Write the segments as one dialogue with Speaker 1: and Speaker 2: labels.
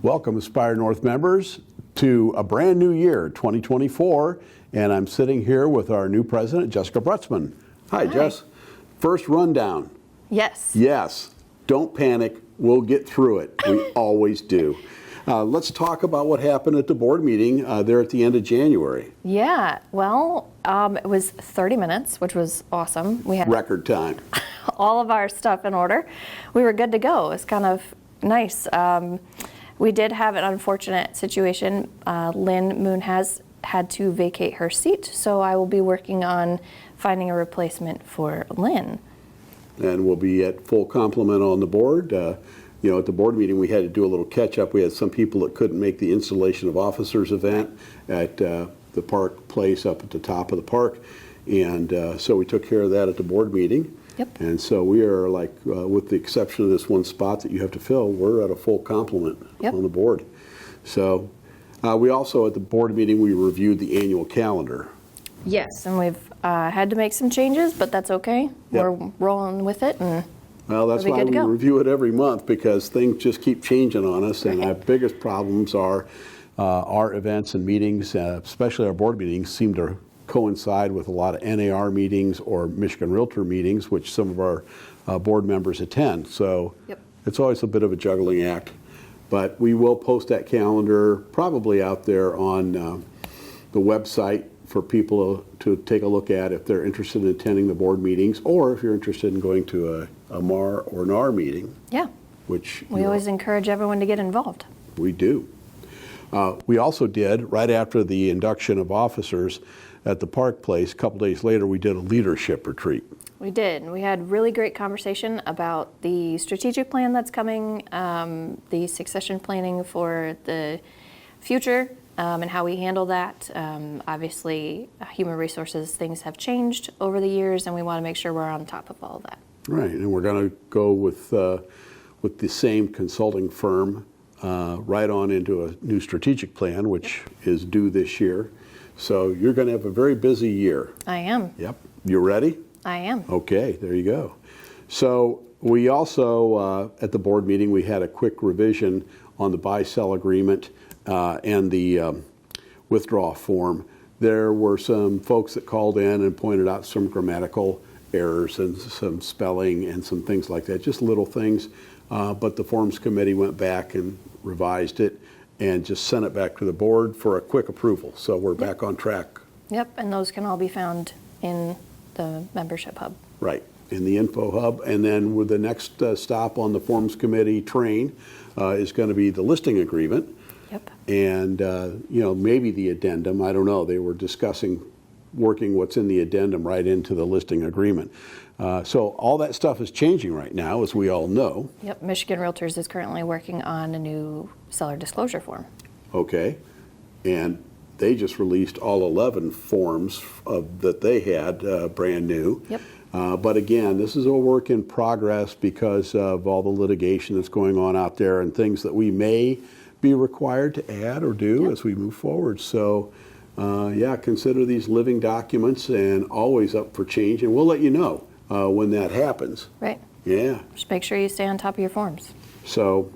Speaker 1: Welcome, Aspire North members, to a brand new year, 2024, and I'm sitting here with our new president, Jessica Brutzman. Hi, Jess. First rundown.
Speaker 2: Yes.
Speaker 1: Yes. Don't panic. We'll get through it. We always do. Let's talk about what happened at the board meeting there at the end of January.
Speaker 2: Yeah, well, it was 30 minutes, which was awesome. We had
Speaker 1: record time.
Speaker 2: All of our stuff in order. We were good to go. It was kind of nice. We did have an unfortunate situation. Lynn Moon has had to vacate her seat, so I will be working on finding a replacement for Lynn. And
Speaker 1: we'll be at full complement on the board. At the board meeting, we had to do a little catch-up. We had some people that couldn't make the installation of officers event at the park place up at the top of the park, and so we took care of that at the board meeting.
Speaker 2: Yep.
Speaker 1: And so we are with the exception of this one spot that you have to fill, we're at a full complement on the board. So we also, at the board meeting, we reviewed the annual calendar.
Speaker 2: Yes, and we've had to make some changes, but that's okay. Yep. We're rolling with it, and
Speaker 1: well, that's why we review it every month, because things just keep changing on us, and our biggest problems are our events and meetings, especially our board meetings, seem to coincide with a lot of NAR meetings or Michigan Realtor meetings, which some of our board members attend. So it's always a bit of a juggling act. But we will post that calendar probably out there on the website for people to take a look at if they're interested in attending the board meetings, or if you're interested in going to a MAR or NAR meeting.
Speaker 2: Yeah.
Speaker 1: Which
Speaker 2: we always encourage everyone to get involved.
Speaker 1: We do. We also did, right after the induction of officers at the Park Place, a couple days later, we did a leadership retreat.
Speaker 2: We did. We had really great conversation about the strategic plan that's coming, the succession planning for the future, and how we handle that. Obviously, human resources, things have changed over the years, and we want to make sure we're on top of all of that.
Speaker 1: Right, and we're going to go with the same consulting firm right on into a new strategic plan, which is due this year. So you're going to have a very busy year.
Speaker 2: I am.
Speaker 1: Yep. You ready?
Speaker 2: I am.
Speaker 1: Okay, there you go. So we also, at the board meeting, we had a quick revision on the buy-sell agreement and the withdrawal form. There were some folks that called in and pointed out some grammatical errors and some spelling and some things like that, just little things. But the forms committee went back and revised it and just sent it back to the board for a quick approval. So we're back on track.
Speaker 2: Yep, and those can all be found in the membership hub. Right,
Speaker 1: in the info hub. And then with the next stop on the forms committee train is going to be the listing agreement.
Speaker 2: Yep.
Speaker 1: And, maybe the addendum. I don't know. They were discussing working what's in the addendum right into the listing agreement. So all that stuff is changing right now, as we all know.
Speaker 2: Yep, Michigan Realtors is currently working on a new seller disclosure form.
Speaker 1: Okay, and they just released all 11 forms that they had brand new.
Speaker 2: Yep.
Speaker 1: But again, this is a work in progress because of all the litigation that's going on out there and things that we may be required to add or do as we move forward. So consider these living documents and always up for change, and we'll let you know when that happens.
Speaker 2: Right.
Speaker 1: Yeah.
Speaker 2: Just make sure you stay on top of your forms.
Speaker 1: So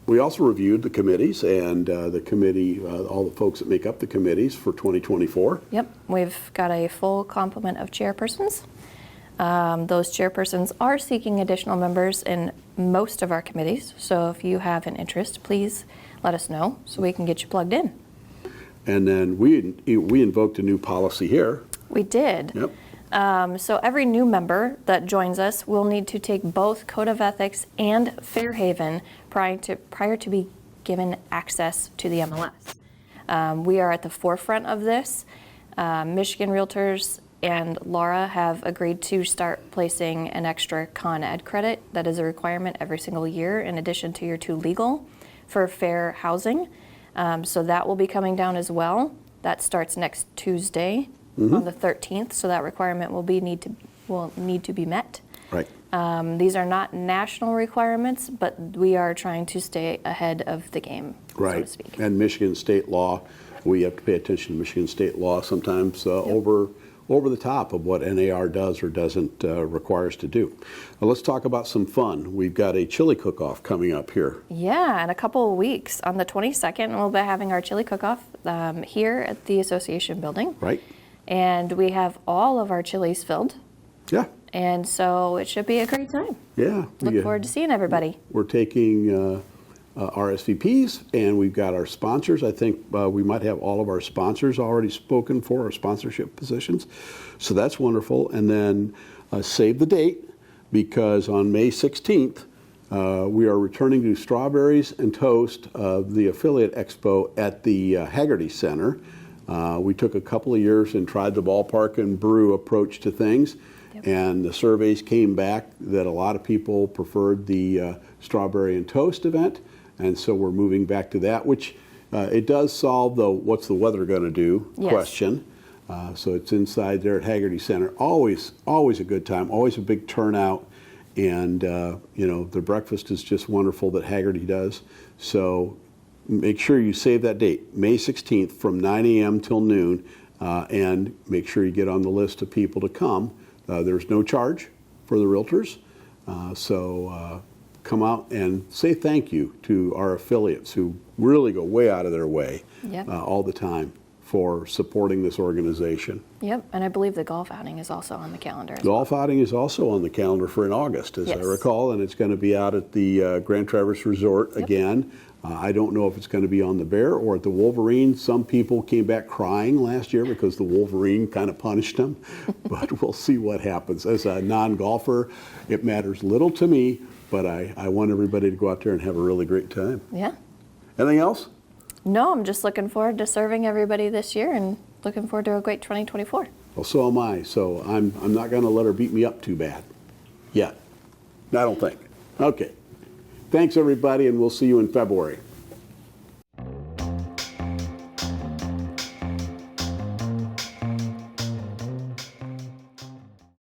Speaker 1: we also reviewed the committees and the committee, all the folks that make up the committees for 2024.
Speaker 2: Yep. We've got a full complement of chairpersons. Those chairpersons are seeking additional members in most of our committees. So if you have an interest, please let us know so we can get you plugged in.
Speaker 1: And then we invoked a new policy here.
Speaker 2: We did.
Speaker 1: Yep.
Speaker 2: So every new member that joins us will need to take both Code of Ethics and Fairhaven prior to be given access to the MLS. We are at the forefront of this. Michigan Realtors and Laura have agreed to start placing an extra Con Ed credit. That is a requirement every single year in addition to your 2 legal for fair housing. So that will be coming down as well. That starts next Tuesday. On the 13th, so that requirement will need to be met.
Speaker 1: Right.
Speaker 2: These are not national requirements, but we are trying to stay ahead of the game, so to speak.
Speaker 1: And Michigan state law, we have to pay attention to Michigan state law sometimes over the top of what NAR does or doesn't require us to do. Now let's talk about some fun. We've got a chili cook-off coming up here.
Speaker 2: Yeah, in a couple of weeks. On the 22nd, we'll be having our chili cook-off here at the association building.
Speaker 1: Right.
Speaker 2: And we have all of our chilies filled.
Speaker 1: Yeah.
Speaker 2: And so it should be a great time.
Speaker 1: Yeah.
Speaker 2: Look forward to seeing everybody.
Speaker 1: We're taking RSVPs, and we've got our sponsors. I think we might have all of our sponsors already spoken for, our sponsorship positions. So that's wonderful. And then save the date, because on May 16th, we are returning to Strawberries and Toast, the affiliate expo at the Haggerty Center. We took a couple of years and tried the ballpark and brew approach to things. Yep. And the surveys came back that a lot of people preferred the Strawberry and Toast event. And so we're moving back to that, which it does solve the what's the weather going to do question. So it's inside there at Haggerty Center. Always a good time, always a big turnout. And, you know, the breakfast is just wonderful that Haggerty does. So make sure you save that date, May 16th from 9 a.m. till noon, and make sure you get on the list of people to come. There's no charge for the realtors. So come out and say thank you to our affiliates who really go way out of their way all the time for supporting this organization.
Speaker 2: Yep, and I believe the golf outing is also on the calendar as
Speaker 1: Golf outing is also on the calendar for in August, as I recall, and it's going to be out at the Grand Traverse Resort again. I don't know if it's going to be on the Bear or at the Wolverine. Some people came back crying last year because the Wolverine kind of punished them, but we'll see what happens. As a non-golfer, it matters little to me, but I want everybody to go out there and have a really great time.
Speaker 2: Yeah.
Speaker 1: Anything else?
Speaker 2: No, I'm just looking forward to serving everybody this year and looking forward to a great 2024.
Speaker 1: Well, so am I. So I'm not going to let her beat me up too bad yet. I don't think. Okay. Thanks, everybody, and we'll see you in February.